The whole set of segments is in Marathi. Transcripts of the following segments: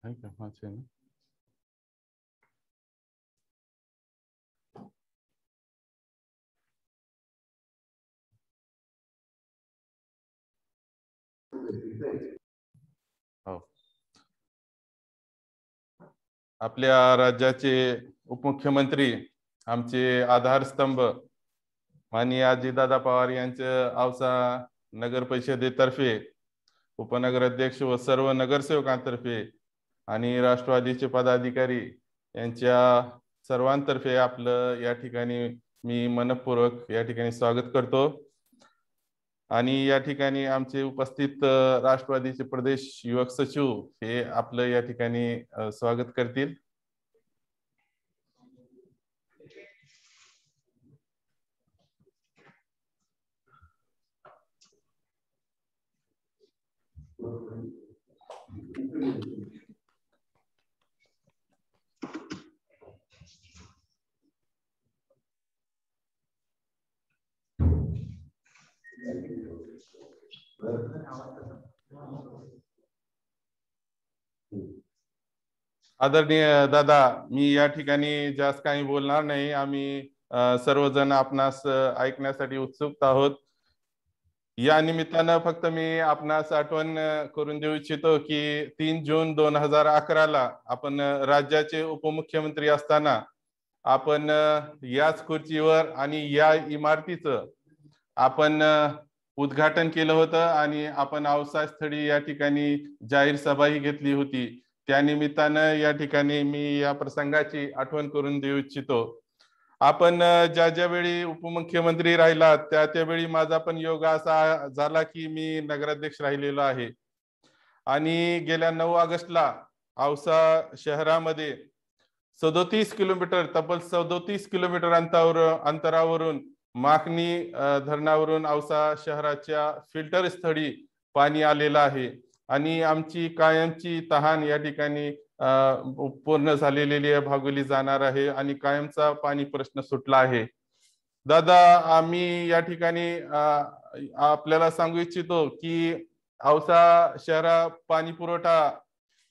है का 5 आहे ना? हो. आपल्या राज्याचे उपमुख्यमंत्री, आमचे आधारस्तंभ माननीय अजितदादा पवार यांच्या औसा नगर परिषदेतर्फे उपनगराध्यक्ष व सर्व नगरसेवकांतर्फे आणि राष्ट्रवादीचे पदाधिकारी यांच्या सर्वांतर्फे आपलं या ठिकाणी मी मनपूर्वक या ठिकाणी स्वागत करतो। आणि या ठिकाणी आमचे उपस्थित राष्ट्रवादीचे प्रदेश युवक सचिव हे आपलं या ठिकाणी स्वागत करतील। आदरणीय दादा, मी या ठिकाणी जास्त काही बोलणार नाही। आम्ही सर्वजण आपणास ऐकण्यासाठी उत्सुक आहोत। या निमित्तानं फक्त मी आपणास आठवण करून देऊ इच्छितो की 3 जून 2011 ला आपण राज्याचे उपमुख्यमंत्री असताना आपण याच खुर्चीवर आणि या इमारतीचं आपण उद्घाटन केलं होतं आणि आपण औसा स्थळी या ठिकाणी जाहीर सभाही घेतली होती। त्या निमित्तानं या ठिकाणी मी या प्रसंगाची आठवण करून देऊ इच्छितो। आपण ज्या ज्या वेळी उपमुख्यमंत्री राहिला त्यावेळी माझा पण योग असा झाला की मी नगराध्यक्ष राहिलेलो आहे। आणि गेल्या 9 ऑगस्टला औसा शहरामध्ये 37 किलोमीटर, तब्बल 37 किलोमीटर अंतरावरून माकणी धरणावरून औसा शहराच्या फिल्टर स्थळी पाणी आलेलं आहे आणि आमची कायमची तहान या ठिकाणी पूर्ण झालेली भागवली जाणार आहे आणि कायमचा पाणी प्रश्न सुटला आहे। दादा, आम्ही या ठिकाणी आपल्याला सांगू इच्छितो की औसा शहरा पाणी पुरवठा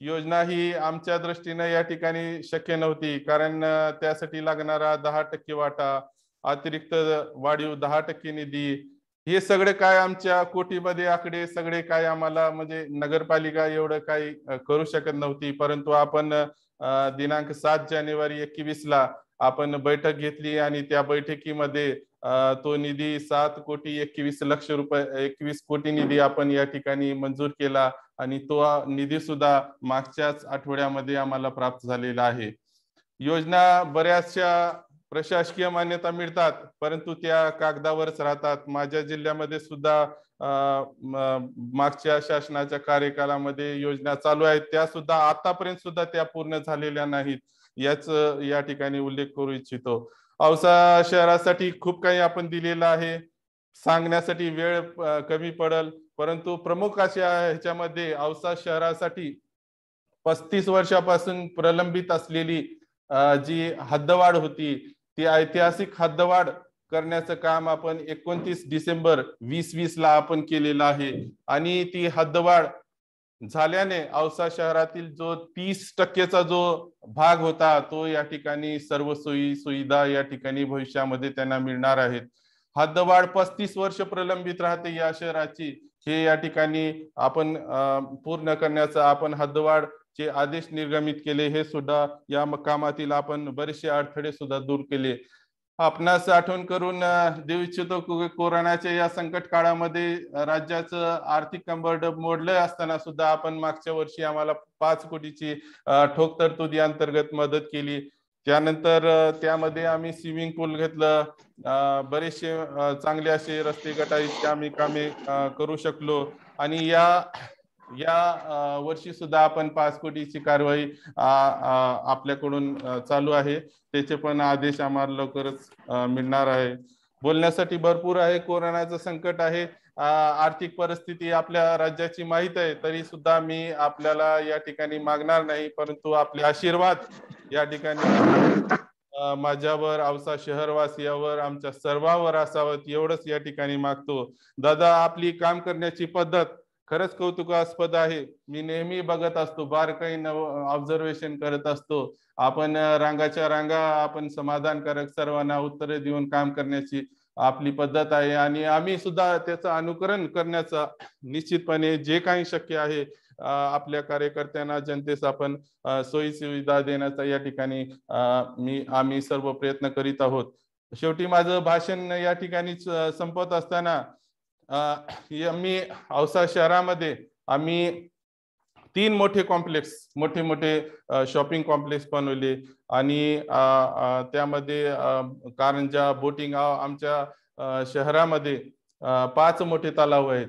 योजना ही आमच्या दृष्टीने या ठिकाणी शक्य नव्हती, कारण त्यासाठी लागणारा 10% वाटा, अतिरिक्त वाढीव 10% निधी, हे सगळे काय आमच्या कोटीमध्ये आकडे सगळे काय आम्हाला म्हणजे नगरपालिका एवढं काही करू शकत नव्हती। परंतु आपण दिनांक 7 जानेवारी 21 ला आपण बैठक घेतली आणि त्या बैठकीमध्ये तो निधी 7,21,00,000 रुपये 21 कोटी निधी आपण या ठिकाणी मंजूर केला आणि तो निधी सुद्धा मागच्याच आठवड्यामध्ये आम्हाला प्राप्त झालेला आहे। योजना बऱ्याचशा प्रशासकीय मान्यता मिळतात परंतु त्या कागदावरच राहतात। माझ्या जिल्ह्यामध्ये सुद्धा मागच्या शासनाच्या कार्यकालामध्ये योजना चालू आहेत, त्या सुद्धा आतापर्यंत सुद्धा त्या पूर्ण झालेल्या नाहीत, याच या ठिकाणी उल्लेख करू इच्छितो। औसा शहरासाठी खूप काही आपण दिलेलं आहे, सांगण्यासाठी वेळ कमी पडेल, परंतु प्रमुख अशा ह्याच्यामध्ये औसा शहरासाठी 35 वर्षापासून प्रलंबित असलेली जी हद्दवाढ होती ती ऐतिहासिक हद्दवाढ करण्याचं काम आपण 29 डिसेंबर 2020 ला आपण केलेलं आहे आणि ती हद्दवाढ झाल्याने औसा शहरातील जो 30% जो भाग होता तो या ठिकाणी सर्व सोयी सुविधा या ठिकाणी भविष्यामध्ये त्यांना मिळणार आहेत। हद्दवाढ 35 वर्ष प्रलंबित राहते या शहराची, हे या ठिकाणी आपण पूर्ण करण्याचा आपण हद्दवाढ चे आदेश निर्गमित केले, हे सुद्धा या कामातील आपण बरेचसे अडथळे सुद्धा दूर केले। आपणास आठवण करून देऊ इच्छितो की कोरोनाच्या या संकट काळामध्ये राज्याचं आर्थिक कंबरड मोडलं असताना सुद्धा आपण मागच्या वर्षी आम्हाला 5 कोटीची ठोक तरतुदी अंतर्गत मदत केली। त्यानंतर त्यामध्ये आम्ही स्विमिंग पूल घेतलं, बरेचसे चांगले असे रस्ते गटारीचे आम्ही कामे करू शकलो आणि या वर्षी सुद्धा आपण 5 कोटीची कारवाई आपल्याकडून चालू आहे, त्याचे पण आदेश आम्हाला लवकरच मिळणार आहे। बोलण्यासाठी भरपूर आहे, कोरोनाचं संकट आहे, आर्थिक परिस्थिती आपल्या राज्याची माहित आहे, तरी सुद्धा मी आपल्याला या ठिकाणी मागणार नाही, परंतु आपले आशीर्वाद या ठिकाणी माझ्यावर, औसा शहरवासियावर, आमच्या सर्वांवर असावं एवढंच या ठिकाणी मागतो। दादा, आपली काम करण्याची पद्धत खरंच कौतुकास्पद आहे. मी नेहमी बघत असतो, बारकाईनं ऑब्झर्वेशन करत असतो. आपण रांगाच्या रांगा आपण समाधानकारक सर्वांना उत्तरे देऊन काम करण्याची आपली पद्धत आहे आणि आम्ही सुद्धा त्याचं अनुकरण करण्याचा निश्चितपणे जे काही शक्य आहे आपल्या कार्यकर्त्यांना जनतेस आपण सोयी सुविधा देण्याचा या ठिकाणी आम्ही सर्व प्रयत्न करीत आहोत. शेवटी माझं भाषण या ठिकाणी संपत असताना मी औसा शहरामध्ये आम्ही 3 मोठे कॉम्प्लेक्स मोठे शॉपिंग कॉम्प्लेक्स बनवले आणि त्यामध्ये कारंजा बोटिंग आमच्या शहरामध्ये 5 मोठे तलाव आहेत.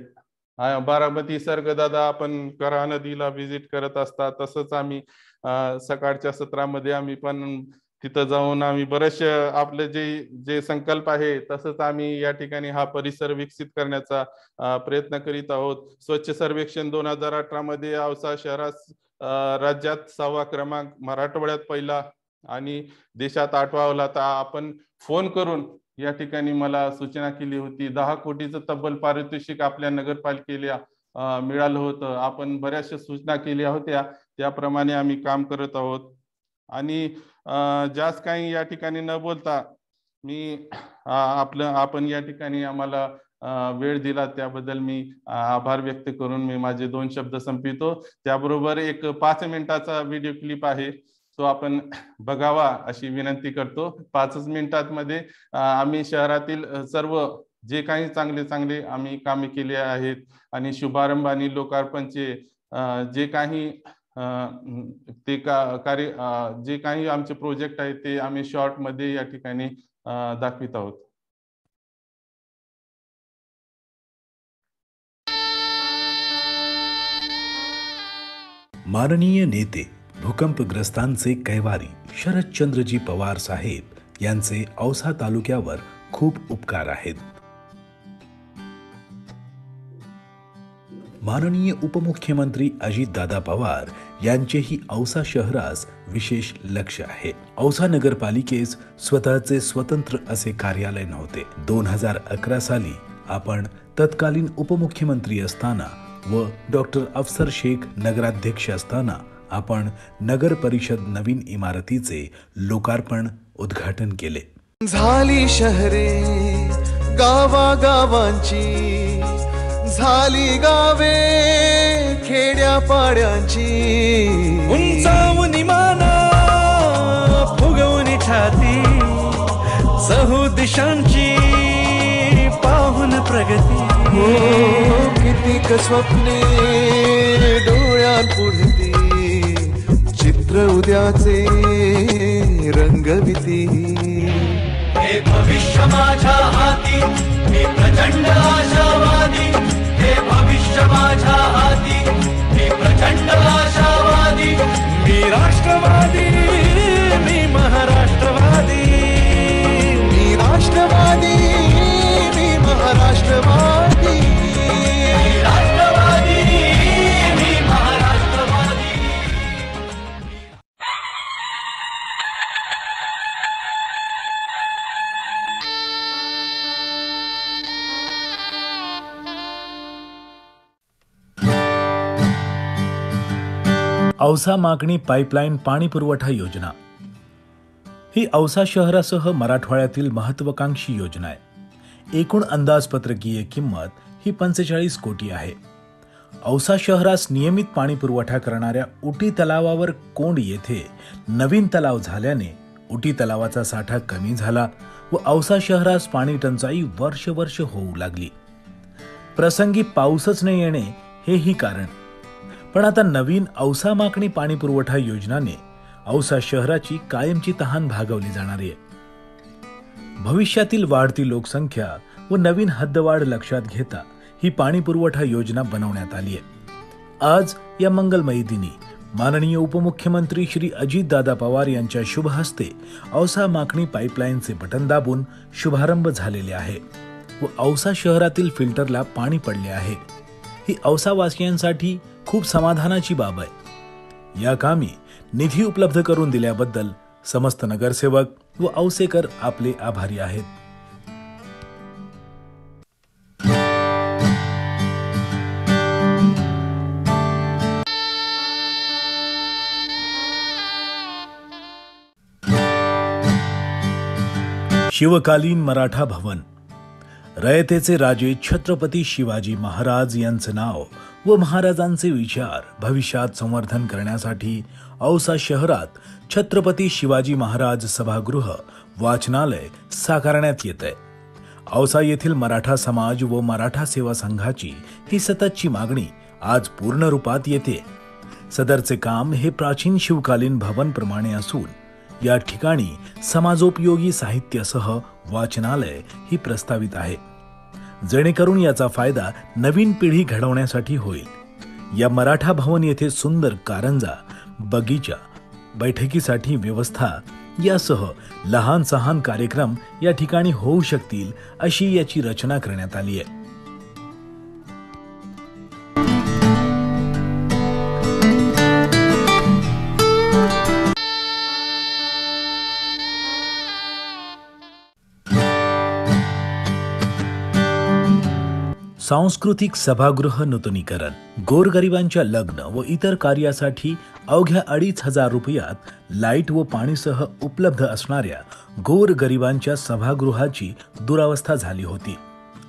बारामती सर्गदादा आपण करा नदीला व्हिजिट करत असता, तसंच आम्ही सकाळच्या सत्रामध्ये आम्ही पण तिथं जाऊन आम्ही बरेचसे आपले जे संकल्प आहे तसंच आम्ही या ठिकाणी हा परिसर विकसित करण्याचा प्रयत्न करीत आहोत. स्वच्छ सर्वेक्षण 2018 मध्ये औसा शहरात राज्यात 6वा क्रमांक, मराठवाड्यात पहिला आणि देशात 8वा. तर आपण फोन करून या ठिकाणी मला सूचना केली होती. 10 कोटीचं तब्बल पारितोषिक आपल्या नगरपालिकेला मिळालं होतं. आपण बऱ्याचशा सूचना केल्या होत्या, त्याप्रमाणे आम्ही काम करत आहोत. आणि जास्त काही या ठिकाणी न बोलता मी आपण या ठिकाणी आम्हाला वेळ दिला त्याबद्दल मी आभार व्यक्त करून मी माझे 2 शब्द संपवितो. त्याबरोबर एक 5 मिनिटाचा व्हिडिओ क्लिप आहे, तो आपण बघावा अशी विनंती करतो. 5 मिनिटात मध्ये आम्ही शहरातील सर्व जे काही चांगले आम्ही कामे केली आहेत आणि शुभारंभ आणि लोकार्पणचे जे काही कार्य जे काही आमचे प्रोजेक्ट आहेत ते आम्ही शॉर्ट मध्ये या ठिकाणी दाखवित आहोत. माननीय नेते भूकंपग्रस्तांचे कैवारी शरदचंद्रजी पवार साहेब यांचे औसा तालुक्यावर खूप उपकार आहेत. माननीय उपमुख्यमंत्री अजितदादा पवार यांचेही औसा शहरास विशेष लक्ष आहे. औसा नगरपालिकेस स्वतःचे स्वतंत्र असे कार्यालय नव्हते. 2011 साली आपण तत्कालीन उपमुख्यमंत्री असताना व डॉक्टर अफसर शेख नगराध्यक्ष असताना आपण नगर परिषद नवीन इमारतीचे लोकार्पण उद्घाटन केले. झाली शहरे गावागावांची, झाली गावे खेड्या पाड्यांची, उंचावून माना फुगवून छाती, चहू दिशांची पाहून प्रगती. कितीक स्वप्ने डोळ्यात पुढती, चित्र उद्याचे रंगविती. हे भविष्य माझ्या हाती, मी प्रचंड आशावादी. हे भविष्य माझ्या हाती, मी प्रचंड आशावादी. मी राष्ट्रवादी, मी महाराष्ट्रवादी. मी राष्ट्रवादी, मी महाराष्ट्रवादी. मी राष्ट्रवादी, मी महाराष्ट्रवादी. औसा मागणी पाईपलाईन पाणी पुरवठा योजना ही औसा शहरासह मराठवाड्यातील महत्वाकांक्षी योजना आहे. एकूण अंदाजपत्रकीय किंमत ही 45 कोटी आहे. औसा शहरास नियमित पाणी पुरवठा करणाऱ्या उटी तलावावर कोंड येथे नवीन तलाव झाल्याने उटी तलावाचा साठा कमी झाला व औसा शहरास पाणी टंचाई वर्ष होऊ लागली. प्रसंगी पाऊसच न येणे हेही कारण. पण आता नवीन औसा मागणी पाणी पुरवठा योजनाने औसा शहराची कायमची तहान भागवली जाणार आहे. भविष्यातील वाढती लोकसंख्या व नवीन हद्दवाढ लक्षात घेता ही पाणी पुरवठा योजना बनवण्यात आली आहे. आज या मंगलमयी दिनी माननीय उपमुख्यमंत्री श्री अजितदादा पवार यांच्या शुभ हस्ते औसा मागणी पाईपलाईनचे बटन दाबून शुभारंभ झालेले आहे व औसा शहरातील फिल्टरला पाणी पडले आहे. ही औसावासियांसाठी खूप समाधानाची बाब आहे. या कामी निधी उपलब्ध करून दिल्याबद्दल समस्त नगरसेवक व औसेकर आपले आभारी आहेत. शिवकालीन मराठा भवन. रयतेचे राजे छत्रपती शिवाजी महाराज यांचे नाव व महाराजांचे विचार भविष्यात संवर्धन करण्यासाठी औसा शहरात छत्रपती शिवाजी महाराज सभागृह वाचनालय साकारण्यात येते. औसा येथील मराठा समाज व मराठा सेवा संघाची ही सततची मागणी आज पूर्ण रूपात येते. सदरचे काम हे प्राचीन शिवकालीन भवन प्रमाणे असून या ठिकाणी समाजोपयोगी साहित्यासह वाचनालय ही प्रस्तावित आहे, जेणेकरून याचा फायदा नवीन पिढी घडवण्यासाठी होईल. या मराठा भवन येथे सुंदर कारंजा, बगीचा, बैठकीसाठी व्यवस्था यासह लहान सहान कार्यक्रम या ठिकाणी होऊ शकतील अशी याची रचना करण्यात आली आहे. सांस्कृतिक सभागृह नूतनीकरण. गोरगरिबांच्या लग्न व इतर कार्यासाठी अवघ्या 2,500 रुपयात लाईट व पाणीसह उपलब्ध असणाऱ्या गोरगरिबांच्या सभागृहाची दुरावस्था झाली होती.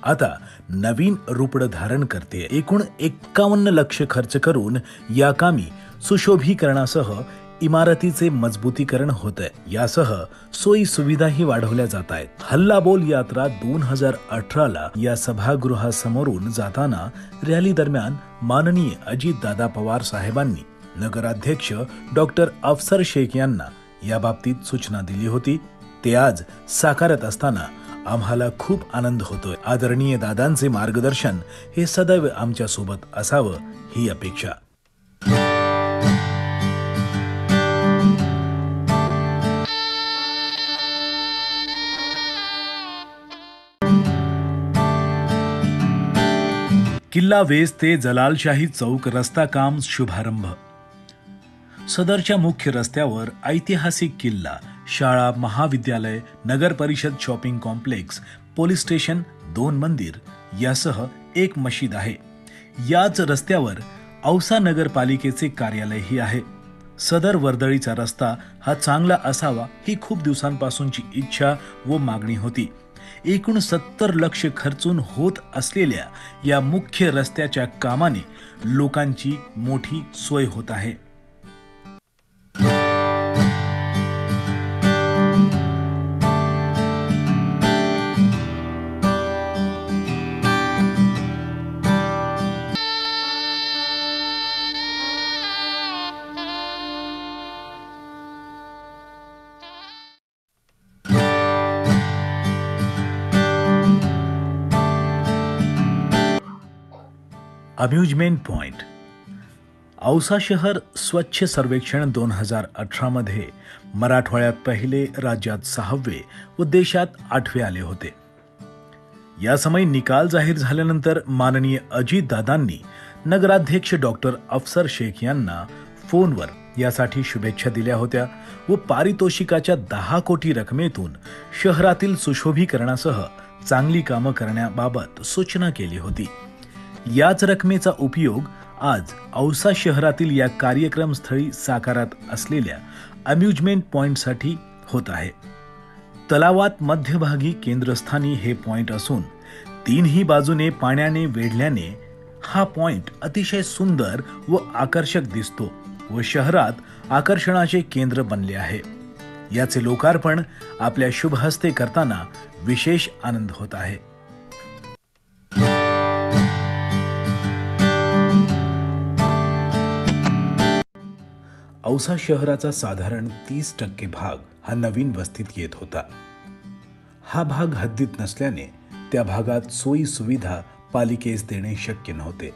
आता नवीन रूप धारण करते. एकूण 51 लक्ष खर्च करून या कामी सुशोभीकरणासह इमारतीचे मजबूतीकरण होत आहे. यासह सोयी सुविधाही वाढवल्या जात आहेत. हल्लाबोल यात्रा 2018ला या सभागृहासमोरून जाताना रॅली दरम्यान माननीय अजितदादा पवार साहेबांनी नगराध्यक्ष डॉक्टर अफसर शेख यांना याबाबतीत सूचना दिली होती. ते आज साकारत असताना आम्हाला खूप आनंद होतोय. आदरणीय दादांचे मार्गदर्शन हे सदैव आमच्या सोबत असावं ही अपेक्षा. किल्ला वेस ते जलालशाही चौक रस्ता काम शुभारंभ. सदरच्या मुख्य रस्त्यावर ऐतिहासिक किल्ला, शाळा, महाविद्यालय, नगर परिषद, शॉपिंग कॉम्प्लेक्स, पोलीस स्टेशन, 2 मंदिर यासह एक मशीद आहे. याच रस्त्यावर औसा नगरपालिकेचे कार्यालयही आहे. सदर वर्दळीचा रस्ता हा चांगला असावा ही खूप दिवसांपासूनची इच्छा व मागणी होती. एकूण 70 लक्ष खर्चून होत असलेल्या या मुख्य रस्त्याच्या कामाने लोकांची मोठी सोय होत आहे. Amusement point. औसा शहर स्वच्छ सर्वेक्षण 2018 मध्ये मराठवाड्यात पहिले, राज्यात 6वे व देशात 8वे आले होते. या समय निकाल जाहीर झाल्यानंतर माननीय अजितदादांनी नगराध्यक्ष डॉक्टर अफसर शेख यांना फोनवर यासाठी शुभेच्छा दिल्या होत्या व पारितोषिकाच्या 10 कोटी रकमेतून शहरातील सुशोभीकरणासह चांगली कामं करण्याबाबत सूचना केली होती. याच रकमेचा उपयोग आज औसा शहरातील या कार्यक्रम स्थळी साकारत असलेल्या अम्युजमेंट पॉइंटसाठी होत आहे. तलावात मध्यभागी केंद्रस्थानी हे पॉइंट असून 3ही बाजूने पाण्याने वेढल्याने हा पॉइंट अतिशय सुंदर व आकर्षक दिसतो व शहरात आकर्षणाचे केंद्र बनले आहे. याचे लोकार्पण आपल्या शुभ हस्ते करताना विशेष आनंद होत आहे. औसा शहराचा साधारण 30% भाग हा नवीन वस्तीत येत होता. हा भाग हद्दीत नसल्याने त्या भागात सोयी सुविधा पालिकेस देणे शक्य नव्हते.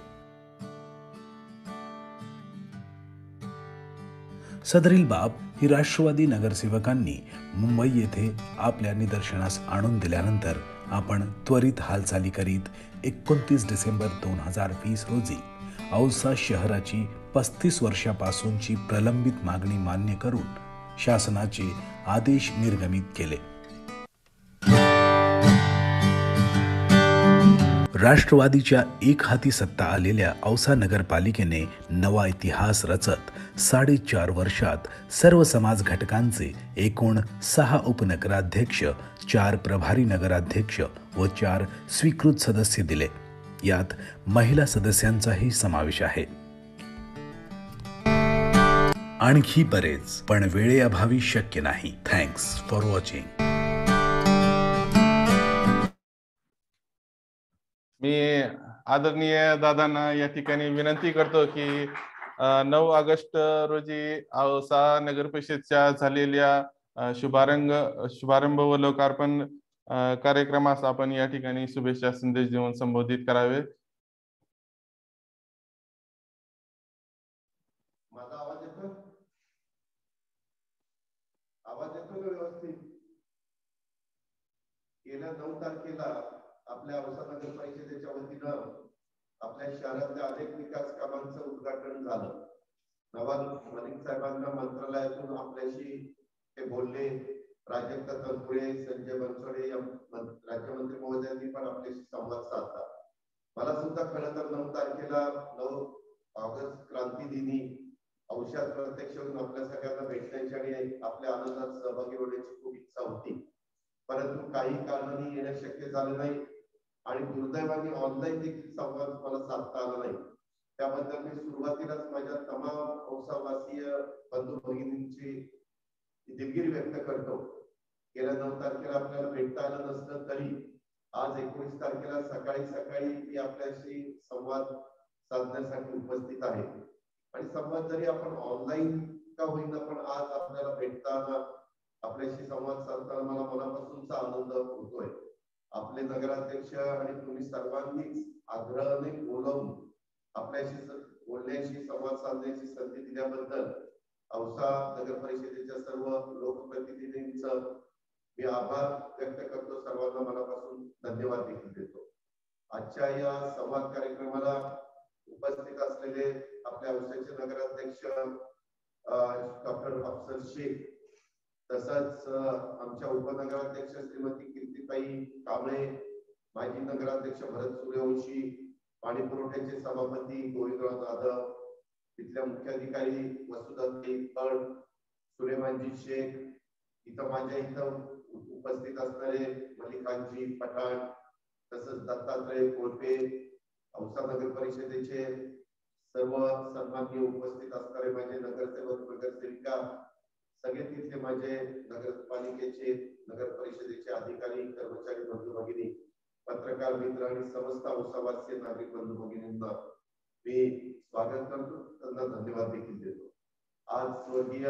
सदरील बाब ही राष्ट्रवादी नगरसेवकांनी मुंबई येथे आपल्या निदर्शनास आणून दिल्यानंतर आपण त्वरित हालचाली करीत 29 डिसेंबर 2020 रोजी औसा शहराची 35 वर्षापासूनची प्रलंबित मागणी मान्य करून शासनाचे आदेश निर्गमित केले. राष्ट्रवादीच्या एक हाती सत्ता आलेल्या औसा नगरपालिकेने नवा इतिहास रचत 4.5 वर्षात सर्व समाज घटकांचे एकूण 6 उपनगराध्यक्ष, 4 प्रभारी नगराध्यक्ष व 4 स्वीकृत सदस्य दिले. यात महिला सदस्यांचाही समावेश आहे. आणखी बरेच, पण वेळेअभावी शक्य नाही. Thanks for watching. मी आदरणीय दादांना या ठिकाणी विनंती करतो की 9 ऑगस्ट रोजी औसा नगर परिषदच्या झालेल्या शुभारंभ व लोकार्पण कार्यक्रमास आपण या ठिकाणी शुभेच्छा संदेश देऊन संबोधित करावे. माझा आवाज येतो? आवाज येतो का व्यवस्थित? गेल्या 9 तारखेला आपल्या औसा नगर परिषदेच्या वतीनं आपल्या शहरातल्या अनेक विकास कामांचं उद्घाटन झालं. नवाब मलिक साहेबांना मंत्रालयातून आपल्याशी ते बोलले. प्राजक्ता तनपुरे, संजय बनसोडे या राज्यमंत्री महोदयांनी पण आपल्याशी संवाद साधला. मला सुद्धा खरं तर 9 तारखेला 9 ऑगस्ट क्रांती दिनी औषध प्रत्यक्ष होऊन आपल्या सगळ्यांना भेटण्याची आणि आपल्या आनंदात सहभागी होण्याची खूप इच्छा होती, परंतु काही कारणांनी येणं शक्य झालं नाही आणि दुर्दैवाने ऑनलाईन देखील संवाद मला साधता आला नाही. त्याबद्दल मी सुरुवातीलाच माझ्या तमाम औसावासीय बंधू भगिनींची दिलगिरी व्यक्त करतो. गेल्या 9 तारखेला आपल्याला भेटता आलं नसलं तरी आज 19 तारखेला सकाळी मी आपल्याशी संवाद साधण्यासाठी उपस्थित आहे. आणि संवाद जरी आपण ऑनलाईन का होईना, पण आज आपल्याला भेटताना आपल्याशी संवाद साधताना मला मनापासूनचा आनंद होतोय. आपले नगराध्यक्ष आणि तुम्ही सर्वांनीच आग्रहाने बोलावून आपल्याशी बोलण्याची संवाद साधण्याची संधी दिल्याबद्दल औसा नगर परिषदेच्या सर्व लोकप्रतिनिधींचं मी आभार व्यक्त करतो. सर्वांना मनापासून धन्यवाद देखील देतो. आजच्या या संवाद कार्यक्रमाला उपस्थित असलेले आपल्या औसाचे नगराध्यक्ष डॉक्टर अफसर शेख, तसंच आमच्या उपनगराध्यक्ष श्रीमती कीर्तिताई कांबळे, माजी नगराध्यक्ष भरत सूर्यवंशी, पाणी पुरवठ्याचे सभापती गोविंदराव जाधव, तिथल्या मुख्याधिकारी वसुधाताई कळ, सुलेमानजी शेख, इथं माझ्या इथं उपस्थित असणारे मल्लिकांजी पठाण, तसंच दत्तात्रय कोळपे, औसा नगर परिषदेचे सर्व सन्माननीय उपस्थित असणारे माझे नगरसेवक नगरसेविका, सगळे तिथले माझे नगरपालिकेचे नगर परिषदेचे अधिकारी कर्मचारी बंधू भगिनी, पत्रकार मित्र आणि समस्त औसावासीय नागरिक बंधू भगिनींना मी स्वागत करतो, त्यांना धन्यवाद देखील देतो. आज स्वर्गीय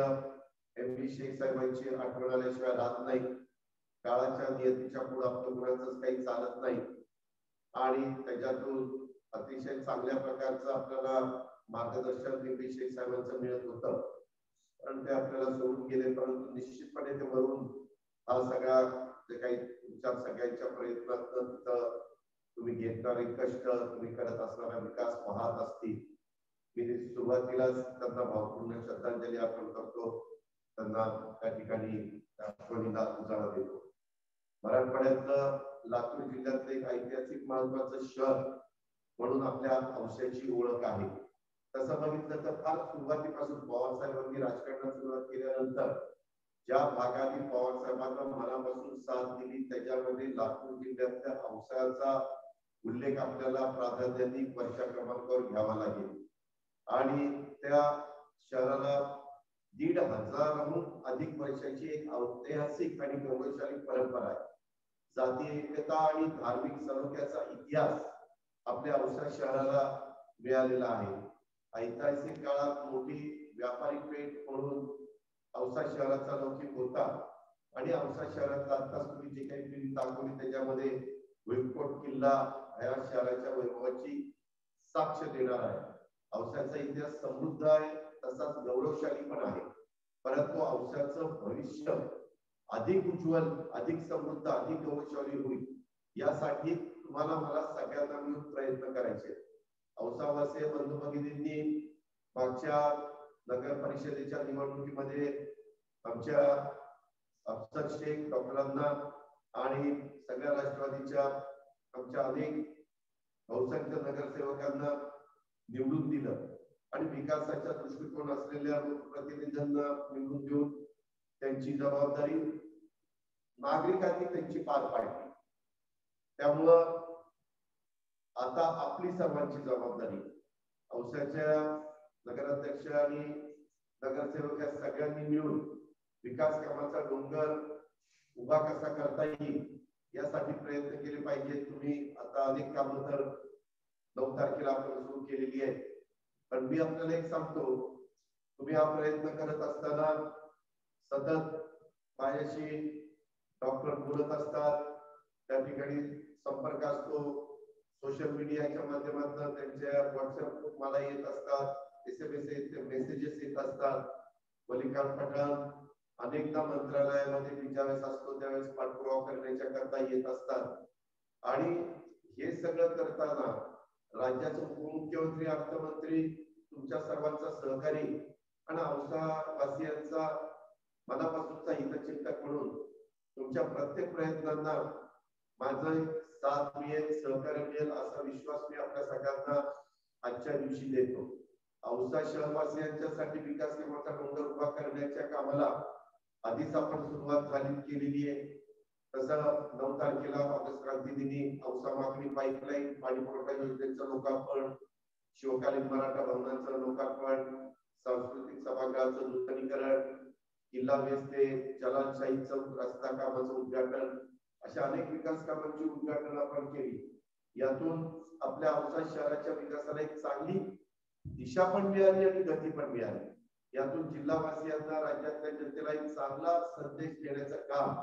MB शेख साहेबांची आठवण आल्याशिवाय राहत नाही. काळाच्या नियतीच्या पुढे आपलं कुणाचंच काही चालत नाही आणि त्याच्यातून अतिशय चांगल्या प्रकारचं आपल्याला मार्गदर्शन MB शेख साहेबांचं मिळत होतं, पण ते आपल्याला सोडून गेले. परंतु निश्चितपणे ते वरून हा सगळा जे काही तुमच्या सगळ्यांच्या प्रयत्नात तुम्ही घेतणारे कष्ट, तुम्ही करत असणारा विकास पाहत असतील. मी सुरुवातीलाच त्यांना भावपूर्ण श्रद्धांजली अर्पण करतो. त्यांना त्या ठिकाणी आठवणीला उजाळा देतो. मराठवाड्यातलं लातूर जिल्ह्यातलं एक ऐतिहासिक महत्वाचं शहर म्हणून आपल्या औसाची ओळख आहे. तसं बघितलं तर फार सुरुवातीपासून पवार साहेबांनी राजकारणात सुरुवात केल्यानंतर ज्या भागाने पवार साहेबांना मनापासून साथ दिली त्याच्यामध्ये लातूर जिल्ह्यातल्या औसाचा उल्लेख आपल्याला प्राधान्याने वरच्या क्रमांकावर घ्यावा लागेल. आणि त्या शहराला 1,500हून अधिक वर्षाची एक ऐतिहासिक आणि गौरवशाली परंपरा आहे. जाती एकता आणि धार्मिक सलोख्याचा इतिहास आपल्या औसा शहराला मिळालेला आहे. ऐतिहासिक काळात मोठी व्यापारी पेठ म्हणून औसा शहराचा लौकिक होता आणि औसा शहरातला आत्ताच तुम्ही जे काही फिल्म दाखवली त्याच्यामध्ये भुईकोट किल्ला या शहराच्या वैभवाची साक्ष देणार आहे. औसाचा इतिहास समृद्ध आहे, तसाच गौरवशाली पण आहे. परंतु औसाचं भविष्य अधिक उज्ज्वल, अधिक समृद्ध, अधिक गौरवशाली होईल यासाठी तुम्हाला मला सगळ्यांना मिळून प्रयत्न करायचे. औसावासीय बंधू भगिनींनी मागच्या नगर परिषदेच्या निवडणुकीमध्ये आमच्या अफसर शेख डॉक्टरांना आणि सगळ्या राष्ट्रवादीच्या आमच्या अनेक बहुसंख्य नगरसेवकांना निवडून दिलं आणि विकासाच्या दृष्टिकोन असलेल्या लोकप्रतिनिधींना निवडून देऊन त्यांची जबाबदारी नागरिकांनी त्यांची पार पाडली. त्यामुळं आता आपली सर्वांची जबाबदारी औसाच्या नगराध्यक्ष आणि नगरसेवक या सगळ्यांनी मिळून विकास कामाचा डोंगर उभा कसा करता येईल यासाठी प्रयत्न केले पाहिजे. तुम्ही आता अनेक कामं तर 9 तारखेला आपण सुरू केलेली आहे, पण मी आपल्याला एक सांगतो, तुम्ही हा प्रयत्न करत असताना सतत माझ्याशी डॉक्टर बोलत असतात, त्या ठिकाणी संपर्क असतो, सोशल मीडियाच्या माध्यमातून त्यांच्या व्हॉट्सअप मला येत असतात, SMS मेसेजेस येत असतात. वलिकांत पठाण अनेकदा मंत्रालयामध्ये मी ज्यावेळेस असतो त्यावेळेस पाठपुरावा करण्याच्या करता येत असतात. आणि हे सगळं करताना राज्याचे उपमुख्यमंत्री, अर्थमंत्री, तुमच्या सर्वांचा सहकारी आणि औसावासियांचा मनापासूनचा हितचिंतक म्हणून तुमच्या प्रत्येक प्रयत्नांना माझं साथ मिळेल, सहकार्य मिळेल असा विश्वास मी आपल्या सगळ्यांना आजच्या दिवशी देतो. औसा शहरवासियांच्यासाठी विकास कामाचा डोंगर उभा करण्याच्या कामाला आधीच आपण सुरुवात केलेली आहे. तसं 9 तारखेला ऑगस्ट क्रांती दिनी औसा मागणी पाईपलाईन पाणी पुरवठा योजनेचं लोकार्पण, शिवकालीन मराठा भवनाचं लोकार्पण, सांस्कृतिक सभागृहाचं नूतनीकरण, किल्ला वेस्ते, जलालशाहीचं रस्ता कामाचं उद्घाटन, अशा अनेक विकास कामांची उद्घाटन आपण केली. यातून आपल्या औसा शहराच्या विकासाला एक चांगली दिशा पण मिळाली आणि गती पण मिळाली. यातून जिल्हावासियांना, राज्यातल्या जनतेला एक चांगला संदेश देण्याचं काम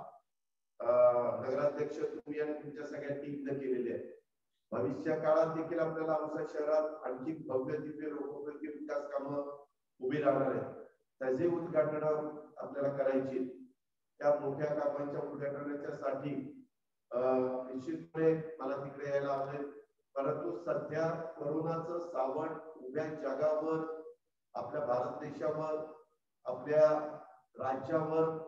नगराध्यक्ष तुम्ही आणि तुमच्या सगळ्या टीमने केलेले आहे. भविष्य काळात देखील आपल्याला औसा शहरात आणखी भव्य दिव्य लोकोपयोगी विकास कामं उभी राहणार आहेत. त्याचे उद्घाटन आपल्याला करायची. त्या मोठ्या कामांच्या उद्घाटनाच्या साठी निश्चितपणे मला तिकडे यायला आवडेल. परंतु सध्या कोरोनाचं सावट उभ्या जगावर, आपल्या भारत देशावर, आपल्या राज्यावर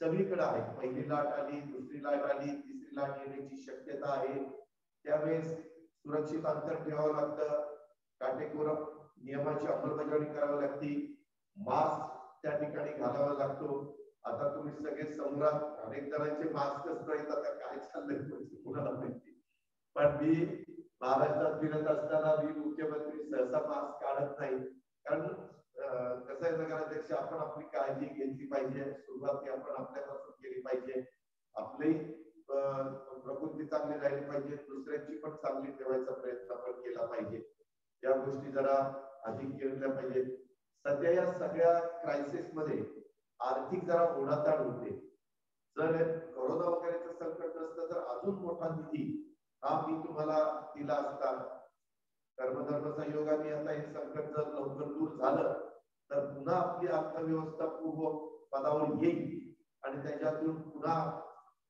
सगळीकडे आहे. पहिली लाट आली, दुसरी लाट आली, तिसरी लाट येण्याची शक्यता आहे. त्यावेळेस सुरक्षित अंतर ठेवावं लागतं, काटेकोर नियमाची अंमलबजावणी करावी लागते, मास्क त्या ठिकाणी घालावा लागतो. आता तुम्ही सगळे समोरात अनेक जणांचे मास्कच नाहीत, आता काय चाललंय कुणाला माहिती. पण मी महाराष्ट्रात फिरत असताना मी मुख्यमंत्री सहसा मास्क काढत नाही, कारण कसं आहे नगराध्यक्ष, आपण आपली काळजी घेतली पाहिजे. सुरुवात आपण आपल्यापासून केली पाहिजे. आपली प्रकृती चांगली राहिली पाहिजे, दुसऱ्यांची पण चांगली ठेवायचा प्रयत्न आपण केला पाहिजे. या गोष्टी जरा अधिक केल्या पाहिजेत. सध्या या सगळ्या क्रायसिस मध्ये आर्थिक जरा ओढाताण होते. जर कोरोना वगैरेचं संकट नसतं तर अजून मोठा निधी हा मी तुम्हाला दिला असता. कर्मधर्म संयोगाने आता हे संकट जर लवकर दूर झालं तर पुन्हा आपली अर्थव्यवस्था पूर्व पदावर येईल आणि त्याच्यातून पुन्हा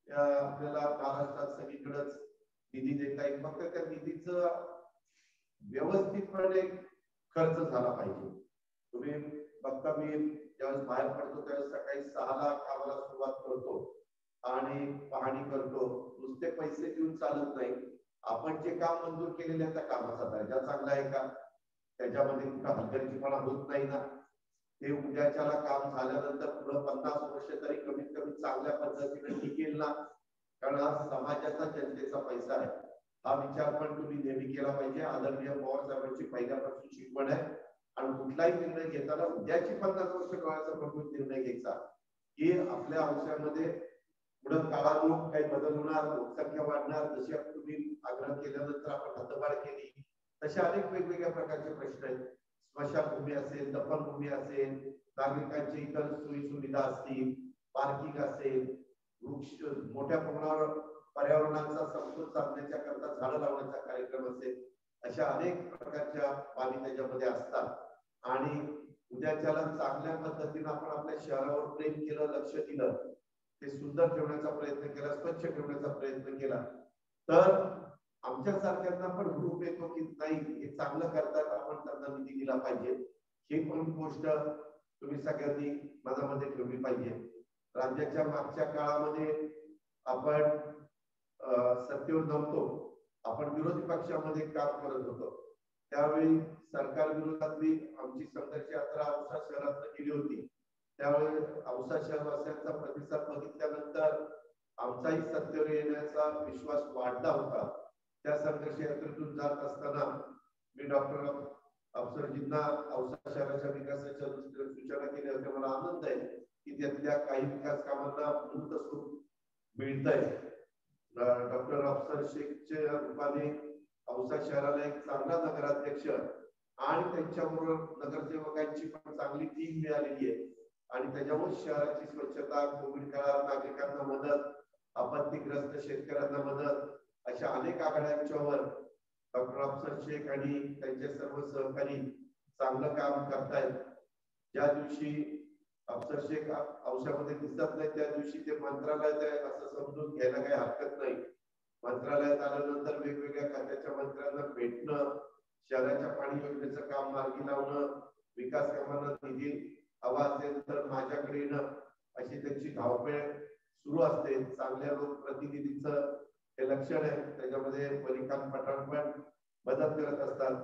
आपल्याला महाराष्ट्रात सगळीकडेच निधी देता येईल. फक्त त्या निधीचं व्यवस्थितपणे खर्च झाला पाहिजे. तुम्ही बघता, मी ज्यावेळेस बाहेर पडतो त्यावेळेस सकाळी 6ला कामाला सुरुवात करतो आणि पाहणी करतो. नुसते पैसे देऊन चालत नाही. आपण जे काम मंजूर केलेले आहे त्या कामाचा दर्जा चांगला आहे का, त्याच्यामध्ये कुठं हलगर्जीपणा होत नाही ना, ते उद्याच्याला काम झाल्यानंतर पुढे 50 वर्ष तरी कमीत कमी चांगल्या पद्धतीने टिकेल ना, कारण हा समाजाचा, जनतेचा पैसा आहे. हा विचार पण तुम्ही नेहमी केला पाहिजे. आदरणीय पवार साहेबांची पहिल्यापासून शिकवण आहे. आणि कुठलाही निर्णय घेताना उद्याची 50 वर्ष डोळ्याचा बघून निर्णय घ्यायचा की आपल्या औषधामध्ये पुढे काळानुरूप काही बदल होणार, लोकसंख्या वाढणार, जशी तुम्ही आग्रह केल्यानंतर आपण हद्दवाढ केली, तशा अनेक वेगवेगळ्या प्रकारचे प्रश्न आहेत. स्मशानभूमी असेल, दफनभूमी असेल, नागरिकांची इतर सोयी सुविधा असतील, पार्किंग असेल, वृक्ष, मोठ्या प्रमाणावर पर्यावरणाचा समतोल साधण्याच्या करता झाडं लावण्याचा कार्यक्रम असेल, अशा अनेक प्रकारच्या बाबी त्याच्यामध्ये असतात. आणि उद्याच्याला चांगल्या पद्धतीने आपण आपल्या शहरावर प्रेम केलं, लक्ष दिलं, ते सुंदर ठेवण्याचा प्रयत्न केला, स्वच्छ ठेवण्याचा प्रयत्न केला, तर आमच्या सारख्यांना पण ग्रुप येतो की नाही हे चांगलं करतात, आपण त्यांना निधी दिला पाहिजे. ही पण गोष्ट तुम्ही सगळ्यांनी मनामध्ये ठेवली पाहिजे. राज्याच्या मागच्या काळामध्ये आपण सत्तेवर नव्हतो, आपण विरोधी पक्षामध्ये काम करत होतो, त्यावेळी सरकार विरोधातली आमची संघर्ष यात्रा औसा शहरात गेली होती. त्यावेळी औसा शहरवासियांचा प्रतिसाद बघितल्यानंतर आमचाही सत्तेवर येण्याचा विश्वास वाढला होता. त्या संघर्ष यात्रेतून जात असताना मी डॉक्टर अफसरजींना औसा शहराच्या विकासाच्या दृष्टीने सूचना केल्या होत्या. मला आनंद आहे की त्यातल्या काही विकास कामांना मूर्त स्वरूप मिळतंय. डॉक्टर अफसर शेखच्या रूपाने औसा शहराला एक चांगला नगराध्यक्ष आणि त्यांच्याबरोबर नगरसेवकांची पण चांगली टीम मिळालेली आहे आणि त्याच्यामुळे शहराची स्वच्छता, कोविड काळात नागरिकांना मदत, आपत्तीग्रस्त शेतकऱ्यांना मदत अशा अनेक आघाड्यांच्यावर डॉक्टर अफसर शेख आणि त्यांचे सर्व सहकारी चांगलं काम करतायत. ज्या दिवशी अफसर शेख औषधामध्ये दिसत नाही त्या दिवशी ते मंत्रालयात आहे असं समजून घ्यायला काही हरकत नाही. मंत्रालयात आल्यानंतर वेगवेगळ्या खात्याच्या मंत्र्यांना भेटणं, शहराच्या पाणी योजनेचं काम मार्गी लावणं, विकास कामांना निधी हवा असेल तर माझ्याकडे येणं अशी त्यांची धावपळ सुरू असते. चांगल्या लोकप्रतिनिधीचं हे लक्षण आहे. त्याच्यामध्ये वलिखान पठाण पण मदत करत असतात.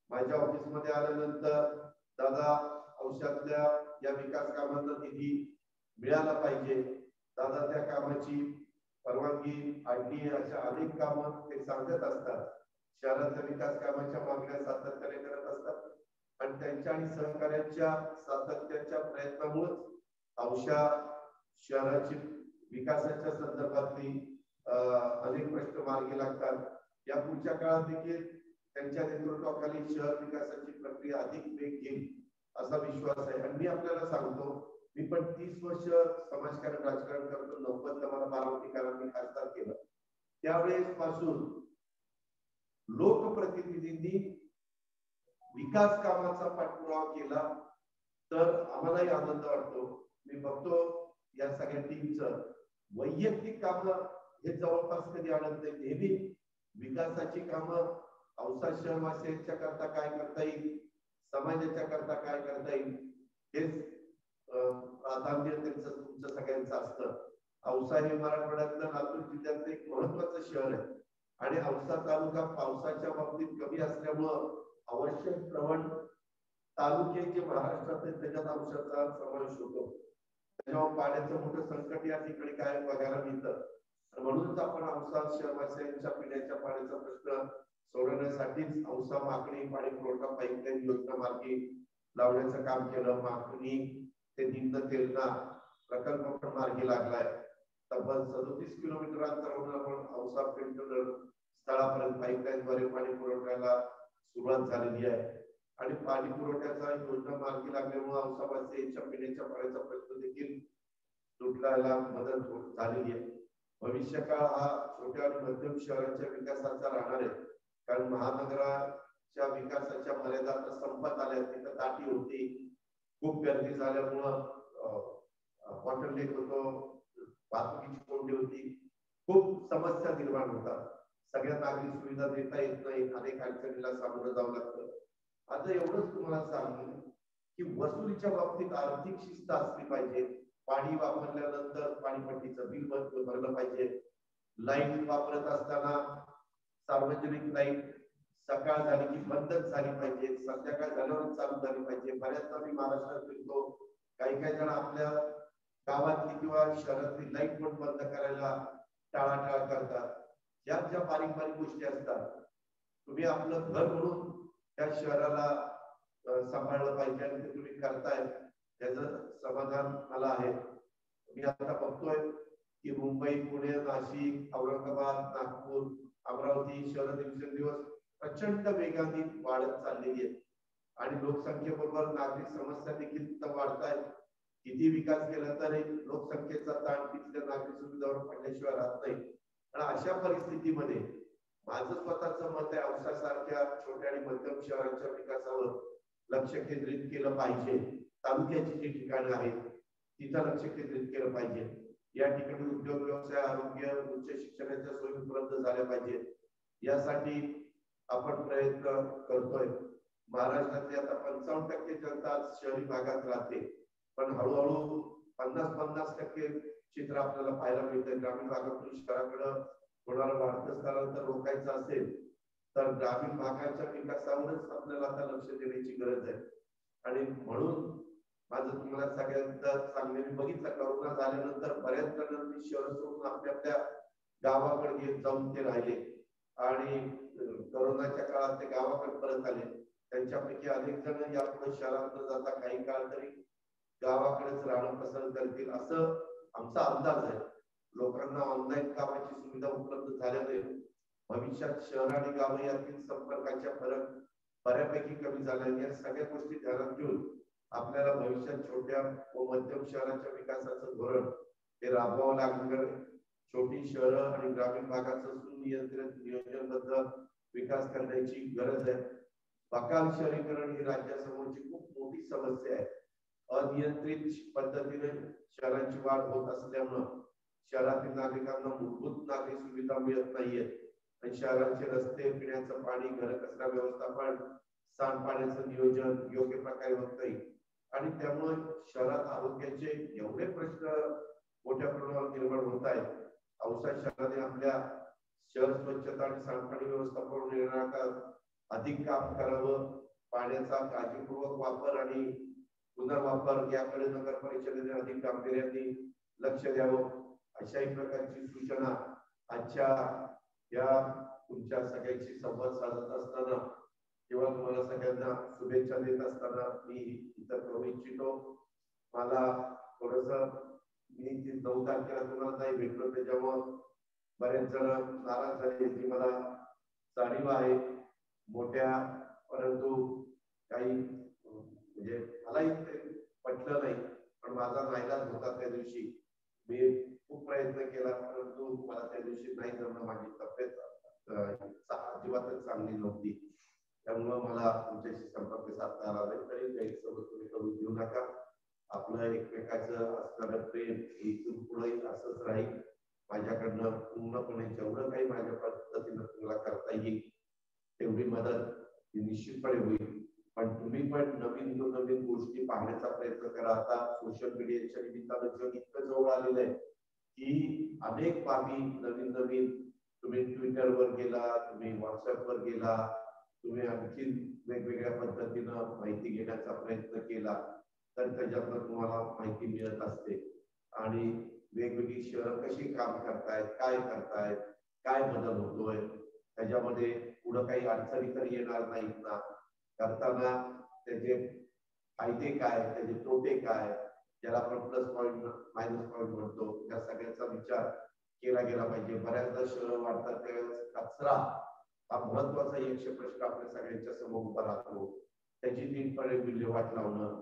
माझ्या ऑफिसमध्ये आल्यानंतर दादा औषधातल्या या विकास कामांना निधी मिळाला पाहिजे, दादा त्या कामाची परवानगी आणली, अशा अनेक कामं ते सांगत असतात. शहराच्या विकास कामाच्या मागण्या सातत्याने करत असतात आणि त्यांच्या आणि सहकार्यांच्या सातत्याच्या प्रयत्नामुळे औषा शहराची विकासाच्या संदर्भातली अनेक प्रश्न मार्गी लागतात. या पुढच्या काळात देखील त्यांच्या नेतृत्वाखाली शहर विकासाची प्रक्रिया अधिक वेग घेईल असा विश्वास आहे. आणि मी आपल्याला सांगतो, मी पण 30 वर्ष समाजकारण राजकारण करतो. 90 ला मला बारामतीकरांनी खासदार केलं. त्यावेळेस पासून लोकप्रतिनिधींनी विकास कामाचा पाठपुरावा केला तर आम्हालाही आनंद वाटतो. मी बघतो या सगळ्या टीमचं वैयक्तिक कामं हे जवळपास कधी आणत नाही. नेहमी विकासाची कामं औसा शहरवासियांच्या करता काय करता येईल, समाजाच्या करता काय करता येईल हेच प्राधान्य त्यांचं तुमचं सगळ्यांचं असतं. औसा हे मराठवाड्यातलं लातूर जिल्ह्यातलं एक महत्वाचं शहर आहे आणि औसा तालुका पावसाच्या बाबतीत कमी असल्यामुळं आवश्यक प्रमाण तालुके जे महाराष्ट्रात आहेत त्याच्यात औषधाचा समावेश होतो. त्याच्यावर पाण्याचं मोठं संकट या ठिकाणी काय बघायला मिळतं. म्हणूनच आपण औसा शहरवासियांच्या पिण्याच्या पाण्याचा प्रश्न सोडवण्यासाठीच औसा माकणी पाणी पुरवठा पाईपलाईन योजना मार्गी लावण्याचं काम केलं. माकणी ते निम्न तेलना प्रकल्प पण मार्गी लागलाय. तब्बल 37 किलोमीटर अंतरावरून आपण औसा फिल्टर स्थळापर्यंत पाईपलाईनद्वारे पाणी पुरवठ्याला सुरुवात झालेली आहे आणि पाणी पुरवठ्याचा योजना मार्गी लागल्यामुळे औसावासियांच्या पिण्याच्या पाण्याचा प्रश्न देखील सुटण्याला मदत झालेली आहे. भविष्यकाळ हा छोट्या आणि मध्यम शहरांच्या विकासाचा राहणार आहे. कारण महानगराच्या विकासाच्या मर्यादा आता संपत आल्या. तिथं दाटी होती, खूप गर्दी झाल्यामुळं बॉटलनेक होतो, वाहतुकीची कोंडी होती, खूप समस्या निर्माण होतात. सगळ्या नागरिक सुविधा देता येत नाही, अनेक अडचणीला सामोरं जावं लागतं. आता एवढंच तुम्हाला सांगेन की वसुलीच्या बाबतीत आर्थिक शिस्त असली पाहिजे. पाणी वापरल्यानंतर पाणीपट्टीचं बिल भरलं पाहिजे. लाईट वापरत असताना सार्वजनिक लाईट सकाळ झाली की बंदच झाली पाहिजे, संध्याकाळ झाल्यावर चालू झाली पाहिजे. बऱ्याचदा मी महाराष्ट्रात फिरतो, काही जण आपल्या गावातली किंवा शहरातली लाईट पण बंद करायला टाळाटाळ करतात. ज्या ज्या बारीक बारीक गोष्टी असतात तुम्ही आपलं घर म्हणून त्या शहराला सांभाळलं पाहिजे आणि ते तुम्ही करताय त्याचं समाधान मला आहे. मी आता बघतोय की मुंबई, पुणे, नाशिक, औरंगाबाद, नागपूर, अमरावती शहरं दिवसेंदिवस प्रचंड वेगाने वाढत चाललेली आहे आणि लोकसंख्येबरोबर नागरिक समस्या देखील तिथं वाढतायत. किती विकास केला तरी लोकसंख्येचा ताण तिथल्या नागरिक सुविधावर पडल्याशिवाय राहत नाही. आणि अशा परिस्थितीमध्ये माझं स्वतःचं मत आहे, औसासारख्या छोट्या आणि मध्यम शहरांच्या विकासावर लक्ष केंद्रित केलं पाहिजे. तालुक्याची जी ठिकाणं आहेत तिथं लक्ष केंद्रित केलं पाहिजे. या ठिकाणी उद्योग, व्यवसाय, आरोग्य, उच्च शिक्षणाच्या सोयी उपलब्ध झाल्या पाहिजेत. यासाठी आपण प्रयत्न करतोय. महाराष्ट्रातली आता 55% जनता शहरी भागात राहते, पण हळूहळू 50-50% चित्र आपल्याला पाहायला मिळतंय. ग्रामीण भागातून शहराकडे होणारं वाढतं स्थलांतर रोखायचं असेल तर ग्रामीण भागाच्या विकासावरच आपल्याला आता लक्ष देण्याची गरज आहे. आणि म्हणून माझं तुम्हाला सगळ्यांना सांगणे, मी बघितलं करोना झाल्यानंतर बऱ्याच जणांनी शहर सोडून आपल्या गावाकडे जाऊन ते राहिले आणि करोनाच्या काळात ते गावाकडे परत आले. त्यांच्यापैकी अनेक जण यापुढे शहरात न जाता काही काळ तरी गावाकडेच राहणं पसंत करतील असं आमचा अंदाज आहे. लोकांना ऑनलाईन कामाची सुविधा उपलब्ध झाल्याने भविष्यात शहर आणि गाव यातील संपर्काच्या फरक बऱ्यापैकी कमी झाल्या. या सगळ्या गोष्टी ध्यानात घेऊन आपल्याला भविष्यात छोट्या व मध्यम शहराच्या विकासाचं धोरण हे राबवावं लागणार. छोटी शहरं आणि ग्रामीण भागाचं सुनियंत्रित नियोजनबद्ध विकास करण्याची गरज आहे. बकाल शहरीकरण ही राज्यासमोरची खूप मोठी समस्या आहे. अनियंत्रित पद्धतीने शहरांची वाढ होत असल्यामुळं शहरातील नागरिकांना मूलभूत नागरी सुविधा मिळत नाहीयेत आणि शहराचे रस्ते, पिण्याचं पाणी, घर कचरा व्यवस्थापन, सांडपाण्याचं नियोजन योग्य प्रकारे होत नाही आणि त्यामुळे शहरात आरोग्याचे एवढे प्रश्न मोठ्या प्रमाणावर निर्माण होत आहेत. औसा शहराने आपल्या शहर स्वच्छता आणि सांडपाणी व्यवस्थापन निर्णयात अधिक काम करावं. पाण्याचा काळजीपूर्वक वापर आणि पुनर्वापर याकडे नगर परिषदेने अधिक गांभीर्याने लक्ष द्यावं. अशाही प्रकारची सूचना आजच्या या तुमच्या सगळ्यांशी संवाद साधत असताना किंवा तुम्हाला सगळ्यांना शुभेच्छा देत असताना मी इतर करू इच्छितो. मला थोडस मी 9 तारखेला तुम्हाला नाही भेटलो त्याच्यामुळं बरेच जण नाराज झाले की मला जाणीव आहे मोठ्या, परंतु काही म्हणजे मलाही ते पटलं नाही. पण माझा नाईलाज होता त्या दिवशी. मी खूप प्रयत्न केला परंतु मला त्या दिवशी नाही जमलं. माझी तब्येत अजिबातच चांगली नव्हती. त्यामुळं मला तुमच्याशी संपर्क साधता आला नाही. तरी गैरसमज तुम्ही करून देऊ नका. आपलं एकमेकाचं असणारं प्रेम इथून पुढे असंच राहील. माझ्याकडनं पूर्णपणे जेवढं काही माझ्या पद्धतीनं तुम्हाला करता येईल तेवढी मदत निश्चितपणे होईल. पण तुम्ही पण नवीन गोष्टी पाहण्याचा प्रयत्न करा. आता सोशल मीडियाच्या निमित्तानं जग इतकं जवळ आलेलं आहे की अनेक बाबी नवीन तुम्ही ट्विटरवर गेला, तुम्ही व्हॉट्सअपवर गेला, तुम्ही आणखी वेगवेगळ्या पद्धतीनं माहिती घेण्याचा प्रयत्न केला तर त्याच्यातनं तुम्हाला माहिती मिळत असते. आणि वेगवेगळी शहरं कशी काम करतायत, काय बदल होतोय, त्याच्यामध्ये पुढं काही अडचणी तर येणार नाहीत ना, करताना त्याचे फायदे काय, त्याचे तोटे काय, ज्याला आपण प्लस पॉईंट मायनस पॉईंट म्हणतो, त्या सगळ्याचा विचार केला गेला पाहिजे. बऱ्याचदा शहरं वाढतात त्यावेळेस कचरा हा महत्वाचा यक्ष प्रश्न आपल्या सगळ्यांच्या समोर उभा राहतो. त्याची नीटपणे विल्हेवाट लावणं,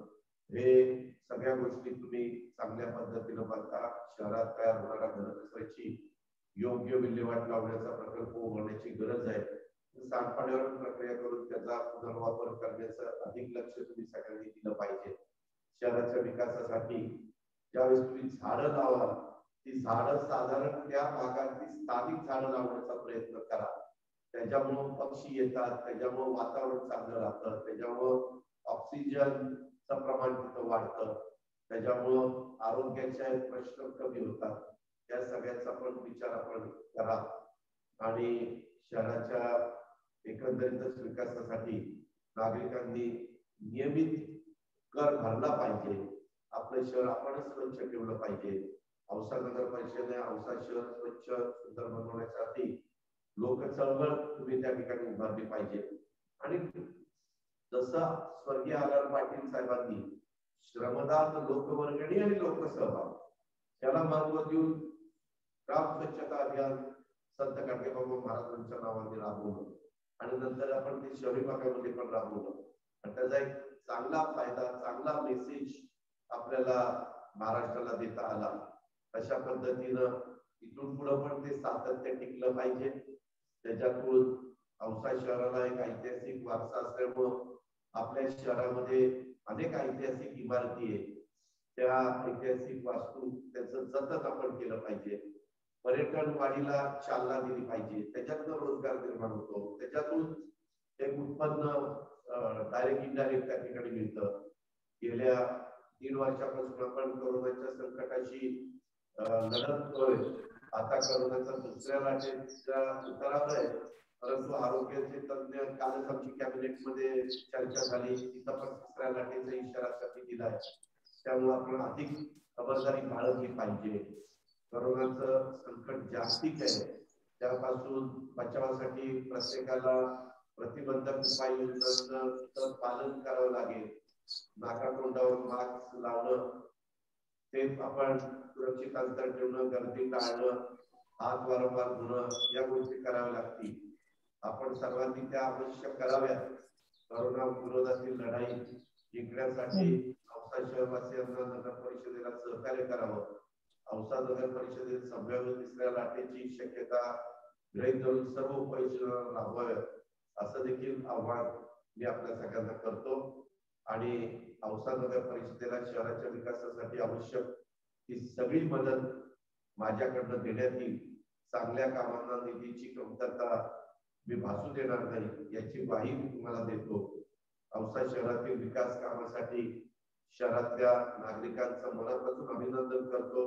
हे सगळ्या गोष्टी तुम्ही चांगल्या पद्धतीनं बघता. शहरात तयार होणाऱ्या घनकचऱ्याची योग्य विल्हेवाट लावण्याचा प्रकल्प उभारण्याची गरज आहे. सांडपाण्यावर प्रक्रिया करून त्याचा पुनर्वापर करण्याचं अधिक लक्ष तुम्ही सगळ्यांनी दिलं पाहिजे. शहराच्या विकासासाठी ज्यावेळेस तुम्ही झाडं लावा, ती झाडं साधारण त्या भागातली स्थानिक झाडं लावण्याचा प्रयत्न करा. त्याच्यामुळं पक्षी येतात, त्याच्यामुळं वातावरण चांगलं राहतं, त्याच्यामुळं ऑक्सिजनचं प्रमाण तिथं वाढतं, त्याच्यामुळं आरोग्याचे प्रश्न कमी होतात. या सगळ्याचा पण विचार आपण करा. आणि शहराच्या एकंदरीतच विकासासाठी नागरिकांनी नियमित कर भरला पाहिजे. आपलं शहर आपणच स्वच्छ ठेवलं पाहिजे. औसा नगर परिषदेने औसा शहर स्वच्छ सुंदर बनवण्यासाठी लोक चळवळ तुम्ही त्या ठिकाणी उभारली पाहिजे. आणि जसं स्वर्गीय आर पाटील साहेबांनी श्रमदान, लोकवर्गणी आणि लोकसहभाग याला महत्व देऊन ग्राम स्वच्छता अभियान संत गाडगेबाबा महाराजांच्या नावाने राबवलं आणि नंतर आपण ते शहरी भागामध्ये पण राबवलं. आणि त्याचा एक चांगला फायदा, चांगला मेसेज आपल्याला महाराष्ट्राला देता आला. अशा पद्धतीनं इथून पुढं पण ते सातत्य टिकलं पाहिजे. त्याच्यातून औसा शहराला एक ऐतिहासिक वारसा असल्यामुळं आपल्या शहरामध्ये अनेक ऐतिहासिक इमारती आहेत. त्या ऐतिहासिक वास्तू त्याचं जतन आपण केलं पाहिजे. पर्यटन वाढीला चालना दिली पाहिजे. त्याच्यातून रोजगार निर्माण होतो. त्याच्यातून एक उत्पन्न डायरेक्ट इनडायरेक्ट त्या ठिकाणी मिळतं. गेल्या 3 वर्षापासून आपण कोरोनाच्या संकटाशी लढतोय. आता कोरोनाचा दुसऱ्या लाटेचा उतारावर आहे. परंतु आरोग्याचे तज्ञ कालच आमची कॅबिनेटमध्ये चर्चा झाली, तिथं पण तिसऱ्या लाटेचा इशारा त्यांनी दिलाय. त्यामुळे आपण अधिक खबरदारी बाळगली पाहिजे. कोरोनाचं संकट जागतिक आहे, त्यापासून बचावासाठी प्रत्येकाला प्रतिबंधक उपाययोजनांचं पालन करावं लागेल. नाकातोंडावर मास्क लावणं, ते आपण सुरक्षित अंतर ठेवणं, गर्दी टाळणं, हात वारंवार धुणं, या गोष्टी कराव्या लागतील. आपण सर्वांनी त्या आवश्यक कराव्यात. कोरोना विरोधातील लढाई जिंकण्यासाठी औसा शहरवासियांना नगर परिषदेला सहकार्य करावं. औसा नगर परिषदेत संभाव्य तिसऱ्या लाटेची शक्यता गृहीत धरून सर्व उपाययोजना राबवाव्यात, असं देखील आव्हान मी आपल्या सगळ्यांना करतो. आणि औसा नगर परिषदेला शहराच्या विकासासाठी आवश्यक ती सगळी मदत माझ्याकडनं देण्यात येईल. चांगल्या कामांना निधीची कमतरता मी भासू देणार नाही, याची ग्वाही मी तुम्हाला देतो. औसा शहरातील विकास कामासाठी शहरातल्या नागरिकांचं मनापासून अभिनंदन करतो.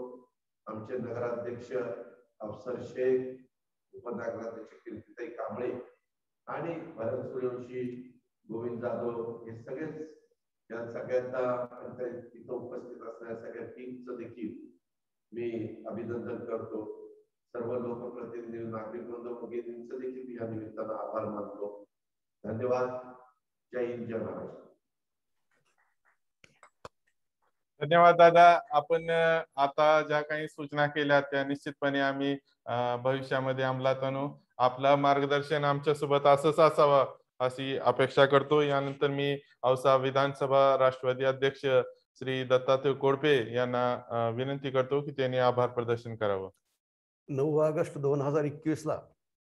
आमचे नगराध्यक्ष अफसर शेख, उपनगराध्यक्ष कीर्तिताई कांबळे आणि भरत सूर्यवंशी, गोविंद जाधव, हे सगळेच, या सगळ्यांना तिथं उपस्थित असणाऱ्या सगळ्या टीमचं देखील मी अभिनंदन करतो. सर्व लोकप्रतिनिधी, नागरिक बंधू भगिनींचं देखील मी या निमित्तानं आभार मानतो. धन्यवाद. जय हिंद, जय महाराष्ट्र. धन्यवाद दादा. आपण आता ज्या काही सूचना केल्या त्या निश्चितपणे आम्ही भविष्यामध्ये अंमलात आणू. आपलं मार्गदर्शन आमच्या सोबत असंच असावं अशी अपेक्षा करतो. यानंतर मी औसा विधानसभा राष्ट्रवादी अध्यक्ष श्री दत्तात्रय कोडपे यांना विनंती करतो की त्यांनी आभार प्रदर्शन करावं. 9 ऑगस्ट 2021 ला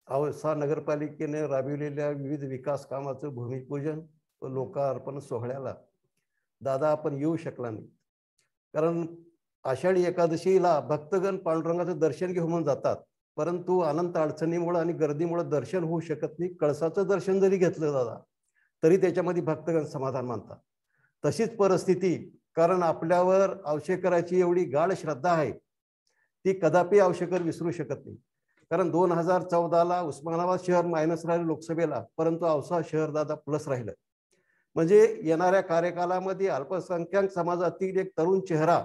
औसा नगरपालिकेने राबविलेल्या विविध विकास कामाचं भूमिपूजन व लोकार्पण सोहळ्याला दादा आपण येऊ शकला नाही. कारण आषाढी एकादशीला भक्तगण पांडुरंगाचं दर्शन घेऊन जातात, परंतु अनंत अडचणीमुळे आणि गर्दीमुळे दर्शन होऊ शकत नाही. कळसाचं दर्शन जरी घेतलं दादा तरी त्याच्यामध्ये भक्तगण समाधान मानतात. तशीच परिस्थिती, कारण आपल्यावर औशेकराची एवढी गाढ श्रद्धा आहे, ती कदापि औशेकर विसरू शकत नाही. कारण 2014ला उस्मानाबाद शहर मायनस राहिलं लोकसभेला, परंतु औसा शहर दादा प्लस राहिलं. म्हणजे येणाऱ्या कार्यकालामध्ये अल्पसंख्याक समाजातील एक तरुण चेहरा,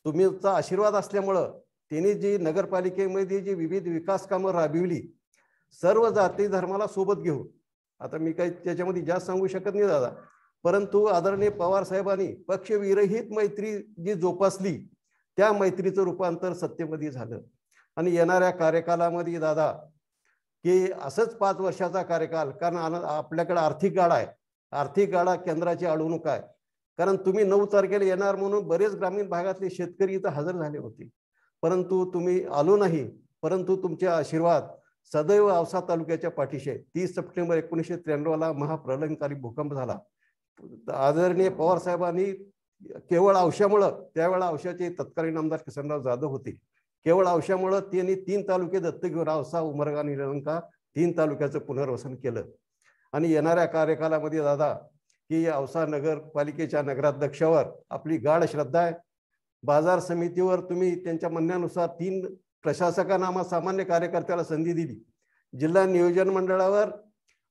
तुमचा आशीर्वाद असल्यामुळं त्यांनी जी नगरपालिकेमध्ये जी विविध विकास कामं राबविली, सर्व जाती धर्माला सोबत घेऊन, आता मी काही त्याच्यामध्ये जास्त सांगू शकत नाही दादा, परंतु आदरणीय पवार साहेबांनी पक्षविरहित मैत्री जी जोपासली, त्या मैत्रीचं रूपांतर सत्तेमध्ये झालं. आणि येणाऱ्या कार्यकालामध्ये दादा की असंच 5 वर्षाचा कार्यकाल, कारण आपल्याकडे आर्थिक गाडा आहे, आर्थिक गाडा केंद्राची अडवणूक आहे. कारण तुम्ही 9 तारखेला येणार म्हणून बरेच ग्रामीण भागातले शेतकरी इथं हजर झाले होते, परंतु तुम्ही आलो नाही. परंतु तुमचे आशीर्वाद सदैव औसा तालुक्याच्या पाठीशी आहे. 30 सप्टेंबर 1993ला महाप्रलयंकारी भूकंप झाला. आदरणीय पवार साहेबांनी केवळ औशामुळं, त्यावेळेला औशाचे तत्कालीन आमदार किसनराव जाधव होते, केवळ औशामुळं त्यांनी 3 तालुके दत्तक घेऊन औसा, उमरगा, निलंका 3 तालुक्याचं पुनर्वसन केलं. आणि येणाऱ्या कार्यकालामध्ये दादा की औसा नगरपालिकेच्या नगराध्यक्षावर आपली गाढ श्रद्धा आहे. बाजार समितीवर तुम्ही त्यांच्या म्हणण्यानुसार 3 प्रशासकांना, आम्हा सामान्य कार्यकर्त्याला संधी दिली. जिल्हा नियोजन मंडळावर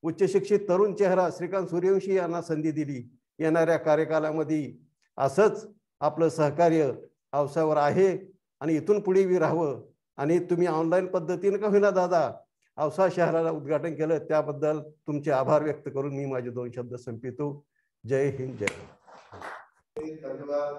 उच्च शिक्षित तरुण चेहरा श्रीकांत सूर्यवंशी यांना संधी दिली. येणाऱ्या कार्यकालामध्ये असंच आपलं सहकार्य औसावर आहे आणि इथून पुढे बी राहावं. आणि तुम्ही ऑनलाईन पद्धतीने का होईना दादा औसा शहराला उद्घाटन केलं, त्याबद्दल तुमचे आभार व्यक्त करून मी माझे 2 शब्द संपवितो. जय हिंद, जय भारत. धन्यवाद.